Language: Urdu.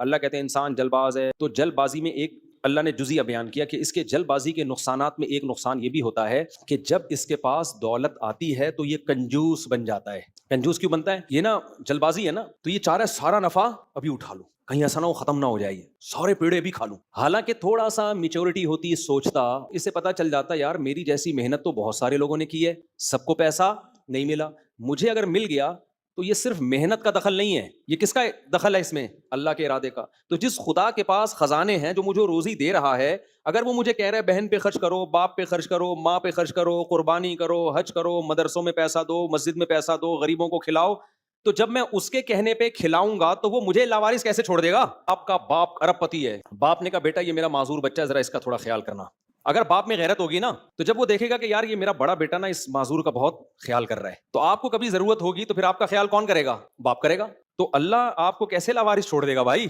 اللہ کہتے ہیں انسان جلد باز ہے. تو جلد بازی میں ایک اللہ نے جزیہ بیان کیا کہ اس کے جلد بازی کے نقصانات میں ایک نقصان یہ بھی ہوتا ہے کہ جب اس کے پاس دولت آتی ہے تو یہ کنجوس بن جاتا ہے. کنجوس کیوں بنتا ہے؟ یہ نا جلد بازی ہے نا, تو یہ چاہ رہا ہے سارا نفع ابھی اٹھا لوں, کہیں ایسا نہ ہو ختم نہ ہو جائے, سارے پیڑے بھی کھا لوں. حالانکہ تھوڑا سا میچورٹی ہوتی, سوچتا, اسے پتا چل جاتا یار میری جیسی محنت تو بہت سارے لوگوں نے کی ہے, سب کو پیسہ نہیں ملا, مجھے اگر مل گیا تو یہ صرف محنت کا دخل نہیں ہے, یہ کس کا دخل ہے اس میں؟ اللہ کے ارادے کا. تو جس خدا کے پاس خزانے ہیں جو مجھے روزی دے رہا ہے, اگر وہ مجھے کہہ رہا ہے بہن پہ خرچ کرو, باپ پہ خرچ کرو, ماں پہ خرچ کرو, قربانی کرو, حج کرو, مدرسوں میں پیسہ دو, مسجد میں پیسہ دو, غریبوں کو کھلاؤ, تو جب میں اس کے کہنے پہ کھلاؤں گا تو وہ مجھے لاوارث کیسے چھوڑ دے گا؟ آپ کا باپ ارب پتی ہے, باپ نے کہا بیٹا یہ میرا معذور بچہ ہے, ذرا اس کا تھوڑا خیال کرنا. اگر باپ میں غیرت ہوگی نا تو جب وہ دیکھے گا کہ یار یہ میرا بڑا بیٹا نا اس معذور کا بہت خیال کر رہا ہے, تو آپ کو کبھی ضرورت ہوگی تو پھر آپ کا خیال کون کرے گا؟ باپ کرے گا. تو اللہ آپ کو کیسے لاوارث چھوڑ دے گا بھائی؟